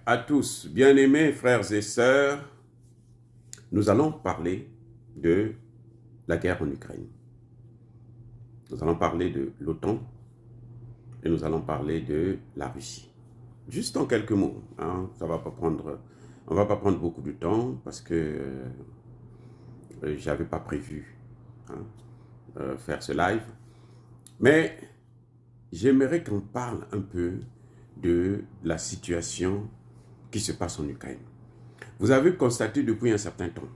à tous, bien-aimés frères et sœurs, nous allons parler de la guerre en Ukraine. Nous allons parler de l'OTAN et nous allons parler de la Russie. Juste en quelques mots, hein, on ne va pas prendre beaucoup de temps parce que je n'avais pas prévu faire ce live. Mais j'aimerais qu'on parle un peu de la situation qui se passe en Ukraine. Vous avez constaté depuis un certain temps,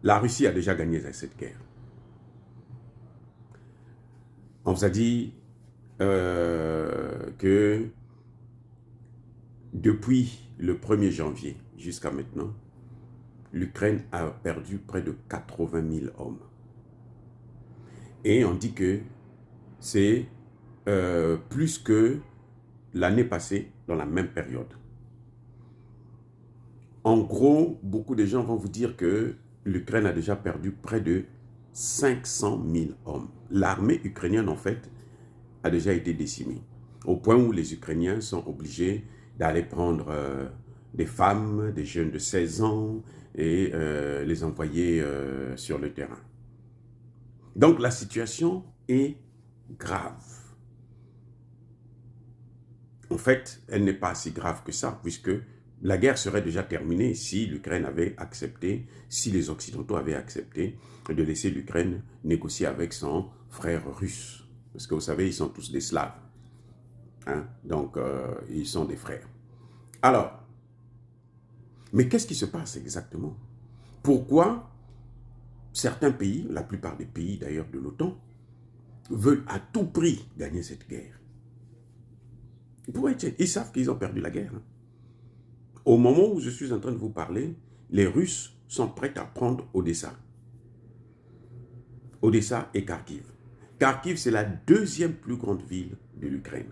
la Russie a déjà gagné cette guerre. On vous a dit que depuis le 1er janvier jusqu'à maintenant, l'Ukraine a perdu près de 80 000 hommes. Et on dit que c'est plus que l'année passée dans la même période. En gros, beaucoup de gens vont vous dire que l'Ukraine a déjà perdu près de 500 000 hommes. L'armée ukrainienne, en fait, a déjà été décimée, au point où les Ukrainiens sont obligés d'aller prendre des femmes, des jeunes de 16 ans et les envoyer sur le terrain. Donc la situation est grave. En fait, elle n'est pas si grave que ça, puisque la guerre serait déjà terminée si l'Ukraine avait accepté, si les Occidentaux avaient accepté de laisser l'Ukraine négocier avec son frère russe. Parce que vous savez, ils sont tous des Slaves. Hein? Donc, ils sont des frères. Alors, mais qu'est-ce qui se passe exactement? Pourquoi certains pays, la plupart des pays d'ailleurs de l'OTAN, veulent à tout prix gagner cette guerre? Ils savent qu'ils ont perdu la guerre. Hein? Au moment où je suis en train de vous parler, les Russes sont prêts à prendre Odessa. Odessa et Kharkiv. Kharkiv, c'est la deuxième plus grande ville de l'Ukraine.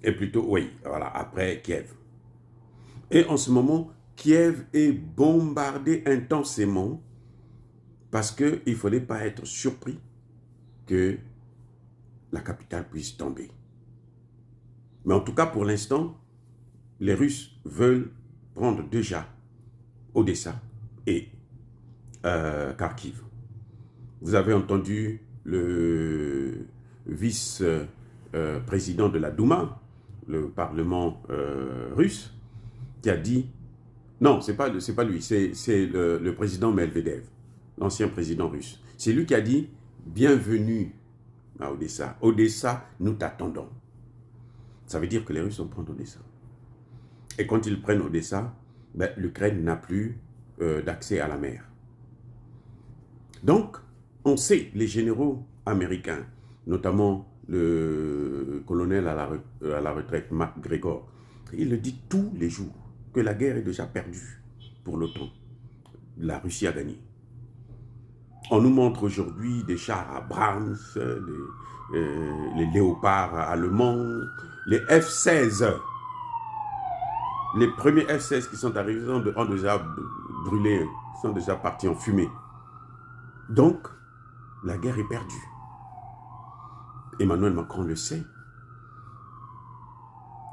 Et plutôt, oui, voilà, après Kiev. Et en ce moment, Kiev est bombardé intensément parce qu'il ne fallait pas être surpris que la capitale puisse tomber. Mais en tout cas, pour l'instant, les Russes veulent prendre déjà Odessa et Kharkiv. Vous avez entendu le vice-président de la Douma, le parlement russe, qui a dit, non, c'est pas lui, c'est le président Medvedev, l'ancien président russe. C'est lui qui a dit, bienvenue à Odessa. Odessa, nous t'attendons. Ça veut dire que les Russes vont prendre Odessa. Et quand ils prennent Odessa, ben, l'Ukraine n'a plus d'accès à la mer. Donc, on sait, les généraux américains, notamment le colonel à la retraite, McGregor, il le dit tous les jours, que la guerre est déjà perdue pour l'OTAN. La Russie a gagné. On nous montre aujourd'hui des chars Abrams, les léopards allemands, les F-16. Les premiers F-16 qui sont arrivés ont déjà brûlé, sont déjà partis en fumée. Donc, la guerre est perdue. Emmanuel Macron le sait.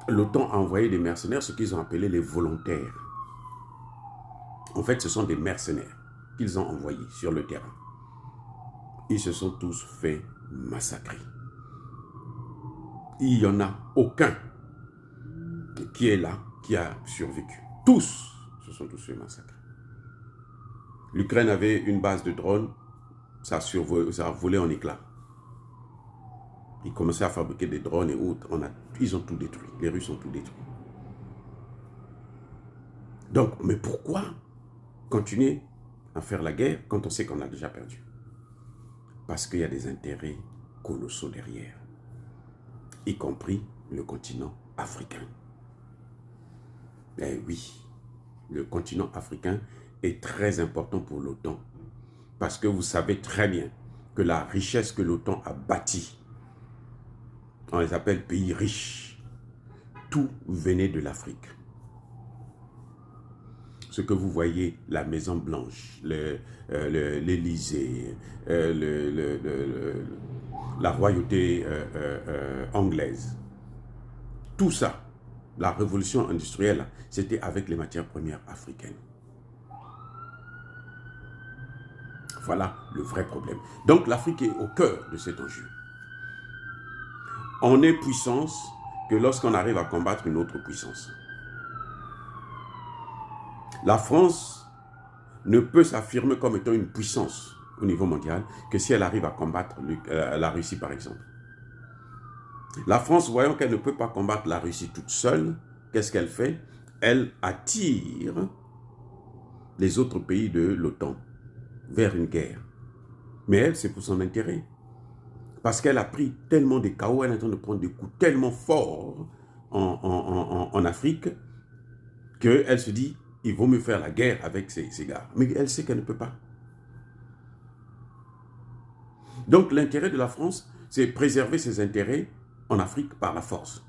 L'OTAN a envoyé des mercenaires, ce qu'ils ont appelé les volontaires. En fait, ce sont des mercenaires qu'ils ont envoyés sur le terrain. Ils se sont tous fait massacrer. Il n'y en a aucun qui est là, qui a survécu. Tous se sont tous fait massacrer. L'Ukraine avait une base de drones, ça a volé en éclats. Ils commençaient à fabriquer des drones et autres. Ils ont tout détruit. Les Russes ont tout détruit. Donc, mais pourquoi continuer à faire la guerre quand on sait qu'on a déjà perdu? Parce qu'il y a des intérêts colossaux derrière, y compris le continent africain. Eh oui, le continent africain est très important pour l'OTAN, parce que vous savez très bien que la richesse que l'OTAN a bâtie, on les appelle pays riches, tout venait de l'Afrique. Ce que vous voyez, la Maison Blanche, l'Élysée, la royauté anglaise, Tout ça, la révolution industrielle, c'était avec les matières premières africaines. Voilà le vrai problème. Donc l'Afrique est au cœur de cet enjeu. On est puissance que lorsqu'on arrive à combattre une autre puissance. La France ne peut s'affirmer comme étant une puissance au niveau mondial que si elle arrive à combattre la Russie, par exemple. La France, voyant qu'elle ne peut pas combattre la Russie toute seule, qu'est-ce qu'elle fait? Elle attire les autres pays de l'OTAN vers une guerre. Mais elle, c'est pour son intérêt. Parce qu'elle a pris tellement de chaos, elle est en train de prendre des coups tellement forts en Afrique, qu'elle se dit, il vaut mieux faire la guerre avec ces gars. Mais elle sait qu'elle ne peut pas. Donc l'intérêt de la France, c'est préserver ses intérêts en Afrique par la force.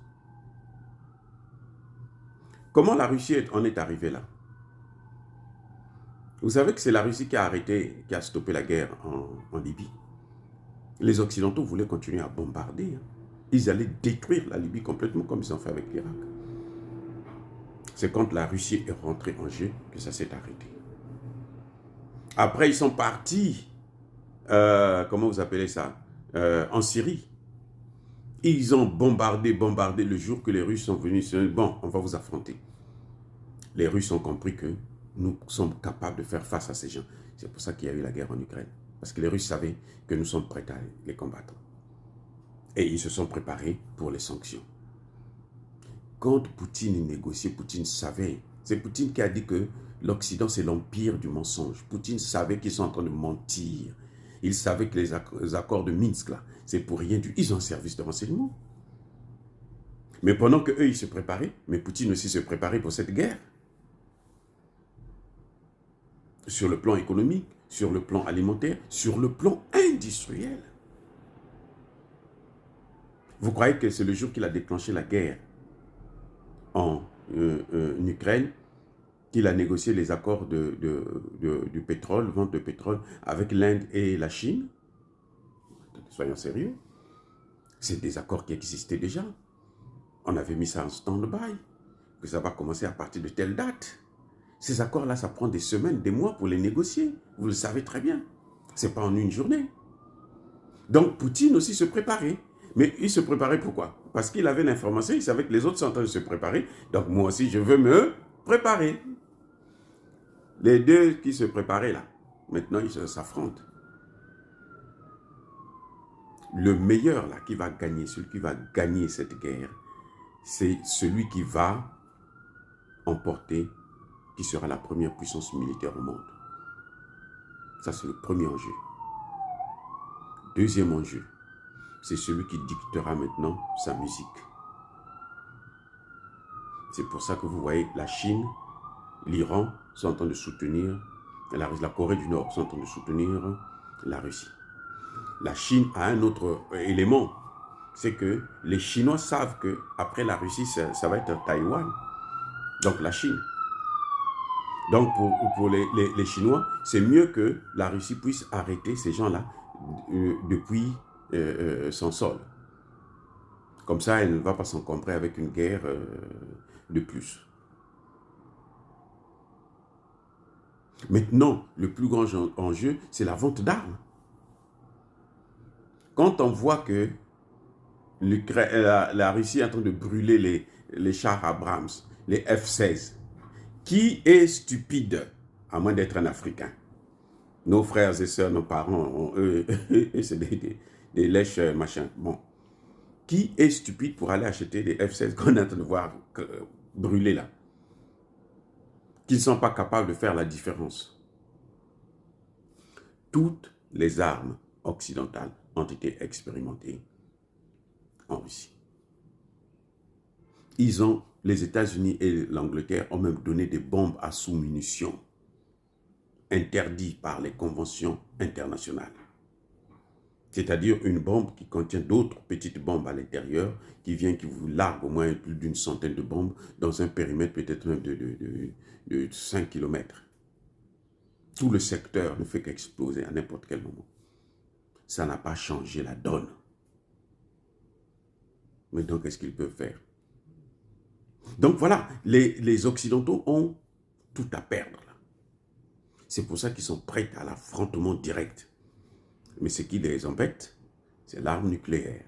Comment la Russie en est arrivée là? Vous savez que c'est la Russie qui a arrêté, qui a stoppé la guerre en Libye. Les Occidentaux voulaient continuer à bombarder. Ils allaient détruire la Libye complètement comme ils ont fait avec l'Irak. C'est quand la Russie est rentrée en jeu que ça s'est arrêté. Après, ils sont partis, comment vous appelez ça, en Syrie. Ils ont bombardé le jour que les Russes sont venus. Ils se sont dit, bon, on va vous affronter. Les Russes ont compris que nous sommes capables de faire face à ces gens. C'est pour ça qu'il y a eu la guerre en Ukraine. Parce que les Russes savaient que nous sommes prêts à les combattre. Et ils se sont préparés pour les sanctions. Quand Poutine négociait, Poutine savait. C'est Poutine qui a dit que l'Occident, c'est l'empire du mensonge. Poutine savait qu'ils sont en train de mentir. Il savait que les accords de Minsk, là, c'est pour rien du tout. Ils ont un service de renseignement. Mais pendant qu'eux, ils se préparaient, mais Poutine aussi se préparait pour cette guerre. Sur le plan économique, sur le plan alimentaire, sur le plan industriel. Vous croyez que c'est le jour qu'il a déclenché la guerre en Ukraine, qu'il a négocié les accords du pétrole, vente de pétrole avec l'Inde et la Chine? Soyons sérieux. C'est des accords qui existaient déjà. On avait mis ça en stand-by, que ça va commencer à partir de telle date. Ces accords-là, ça prend des semaines, des mois pour les négocier. Vous le savez très bien. Ce n'est pas en une journée. Donc, Poutine aussi se préparait. Mais il se préparait pourquoi? Parce qu'il avait l'information, il savait que les autres sont en train de se préparer. Donc, moi aussi, je veux me préparer. Les deux qui se préparaient là, maintenant, ils s'affrontent. Le meilleur là, qui va gagner, celui qui va gagner cette guerre, c'est celui qui va emporter, qui sera la première puissance militaire au monde. Ça, c'est le premier enjeu. Deuxième enjeu, c'est celui qui dictera maintenant sa musique. C'est pour ça que vous voyez la Chine, l'Iran sont en train de soutenir, la Corée du Nord sont en train de soutenir la Russie. La Chine a un autre élément, c'est que les Chinois savent qu'après la Russie, ça va être Taïwan, donc la Chine. Donc pour les Chinois, c'est mieux que la Russie puisse arrêter ces gens-là depuis son sol. Comme ça, elle ne va pas s'encombrer avec une guerre de plus. Maintenant, le plus grand enjeu, c'est la vente d'armes. Quand on voit que la Russie est en train de brûler les chars Abrams, les F-16, qui est stupide, à moins d'être un Africain? Nos frères et sœurs, nos parents, eux, c'est des lèches machin. Bon. Qui est stupide pour aller acheter des F-16 qu'on est en train de voir brûler là? Qui ne sont pas capables de faire la différence. Toutes les armes occidentales ont été expérimentées en Russie. Les États-Unis et l'Angleterre ont même donné des bombes à sous-munitions interdites par les conventions internationales. C'est-à-dire une bombe qui contient d'autres petites bombes à l'intérieur, qui vous largue au moins plus d'une centaine de bombes dans un périmètre peut-être même de 5 km. Tout le secteur ne fait qu'exploser à n'importe quel moment. Ça n'a pas changé la donne. Mais donc, qu'est-ce qu'ils peuvent faire? Donc voilà, les Occidentaux ont tout à perdre. C'est pour ça qu'ils sont prêts à l'affrontement direct. Mais ce qui les embête, c'est l'arme nucléaire.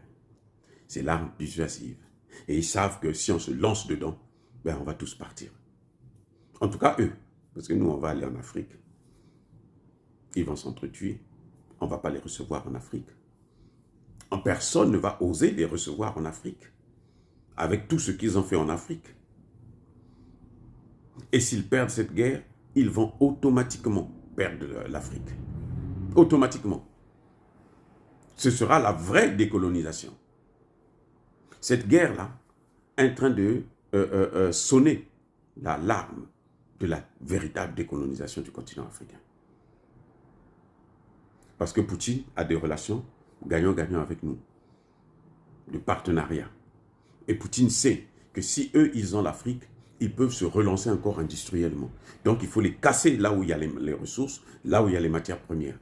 C'est l'arme dissuasive. Et ils savent que si on se lance dedans, ben on va tous partir. En tout cas, eux. Parce que nous, on va aller en Afrique. Ils vont s'entretuer. On ne va pas les recevoir en Afrique. Personne ne va oser les recevoir en Afrique. Avec tout ce qu'ils ont fait en Afrique. Et s'ils perdent cette guerre, ils vont automatiquement perdre l'Afrique. Automatiquement. Ce sera la vraie décolonisation. Cette guerre-là est en train de sonner l'alarme de la véritable décolonisation du continent africain. Parce que Poutine a des relations gagnant-gagnant avec nous, de partenariat. Et Poutine sait que si eux, ils ont l'Afrique, ils peuvent se relancer encore industriellement. Donc, il faut les casser là où il y a les ressources, là où il y a les matières premières.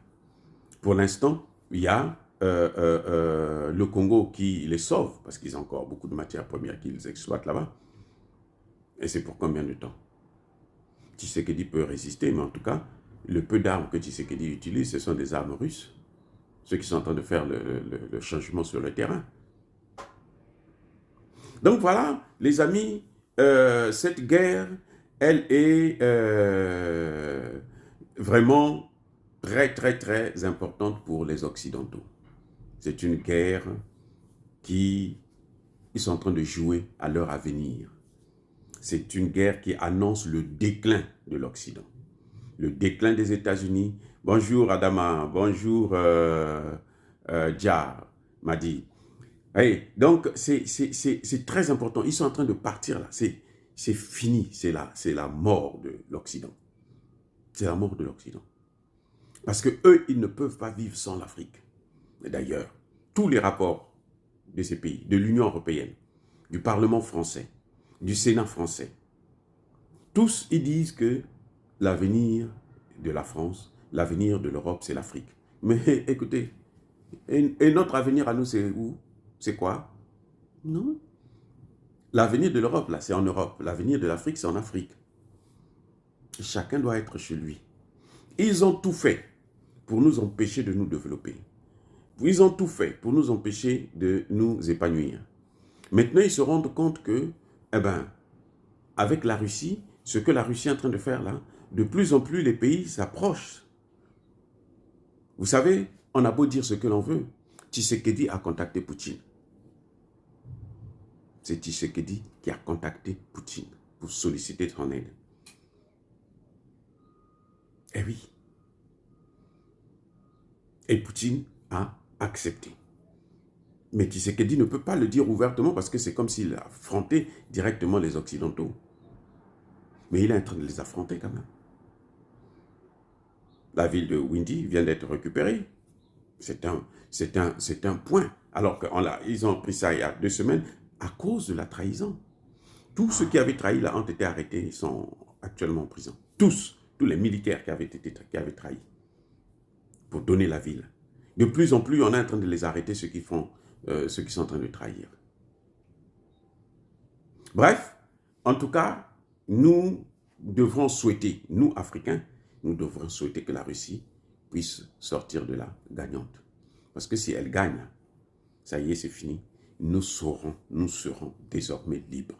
Pour l'instant, il y a le Congo qui les sauve, parce qu'ils ont encore beaucoup de matières premières qu'ils exploitent là-bas. Et c'est pour combien de temps? Tshisekedi peut résister, mais en tout cas, le peu d'armes que Tshisekedi utilise, ce sont des armes russes. Ceux qui sont en train de faire le changement sur le terrain. Donc voilà, les amis, cette guerre, elle est vraiment très importante pour les Occidentaux. C'est une guerre qui, ils sont en train de jouer à leur avenir. C'est une guerre qui annonce le déclin de l'Occident. Le déclin des États-Unis. Bonjour Adama, bonjour Djar, m'a dit. Hey, donc c'est très important. Ils sont en train de partir là. C'est fini, c'est la mort de l'Occident. C'est la mort de l'Occident. Parce que eux, ils ne peuvent pas vivre sans l'Afrique. D'ailleurs, tous les rapports de ces pays, de l'Union européenne, du Parlement français, du Sénat français, tous, ils disent que l'avenir de la France, l'avenir de l'Europe, c'est l'Afrique. Mais écoutez, et notre avenir à nous, c'est où? C'est quoi? Non. L'avenir de l'Europe, là, c'est en Europe. L'avenir de l'Afrique, c'est en Afrique. Chacun doit être chez lui. Ils ont tout fait pour nous empêcher de nous développer. Ils ont tout fait pour nous empêcher de nous épanouir. Maintenant, ils se rendent compte que, eh ben, avec la Russie, ce que la Russie est en train de faire là, de plus en plus les pays s'approchent. Vous savez, on a beau dire ce que l'on veut, Tshisekedi a contacté Poutine. C'est Tshisekedi qui a contacté Poutine pour solliciter son aide. Eh oui. Et Poutine a accepté. Mais Tshisekedi ne peut pas le dire ouvertement parce que c'est comme s'il affrontait directement les Occidentaux. Mais il est en train de les affronter quand même. La ville de Windy vient d'être récupérée. C'est un point. Alors qu'ils ont pris ça il y a 2 semaines à cause de la trahison. Tous ceux qui avaient trahi là ont été arrêtés, ils sont actuellement en prison. Tous les militaires qui avaient trahi pour donner la ville. De plus en plus, on est en train de les arrêter, ceux qui sont en train de trahir. Bref, en tout cas, nous devrons souhaiter, nous Africains, nous devrons souhaiter que la Russie puisse sortir de là gagnante. Parce que si elle gagne, ça y est, c'est fini. Nous serons désormais libres.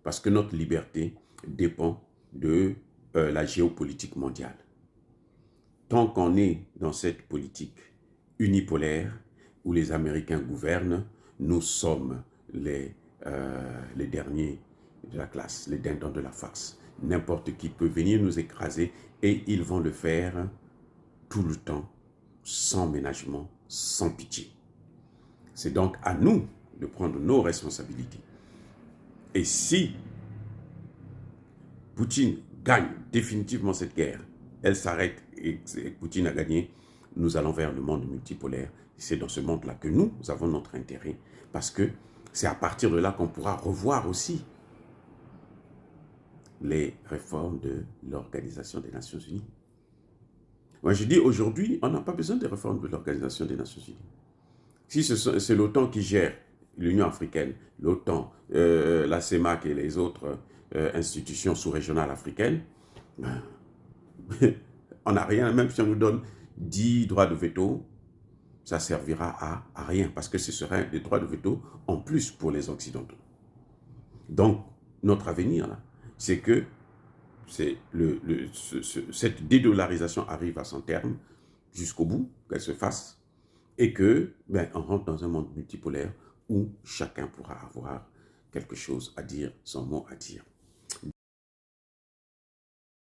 Parce que notre liberté dépend de la géopolitique mondiale. Tant qu'on est dans cette politique unipolaire où les Américains gouvernent, nous sommes les derniers de la classe, les dindons de la farce. N'importe qui peut venir nous écraser et ils vont le faire tout le temps, sans ménagement, sans pitié. C'est donc à nous de prendre nos responsabilités. Et si Poutine gagne définitivement cette guerre, elle s'arrête et Poutine a gagné, nous allons vers le monde multipolaire. C'est dans ce monde-là que nous avons notre intérêt, parce que c'est à partir de là qu'on pourra revoir aussi les réformes de l'Organisation des Nations Unies. Moi, je dis aujourd'hui, on n'a pas besoin de réformes de l'Organisation des Nations Unies. Si c'est l'OTAN qui gère l'Union africaine, l'OTAN, la CEMAC et les autres institutions sous-régionales africaines, ben, on n'a rien, même si on nous donne 10 droits de veto, ça servira à rien, parce que ce seraient des droits de veto en plus pour les Occidentaux. Donc, notre avenir, là, c'est que cette dédollarisation arrive à son terme, jusqu'au bout, qu'elle se fasse, et que ben, on rentre dans un monde multipolaire où chacun pourra avoir quelque chose à dire, son mot à dire.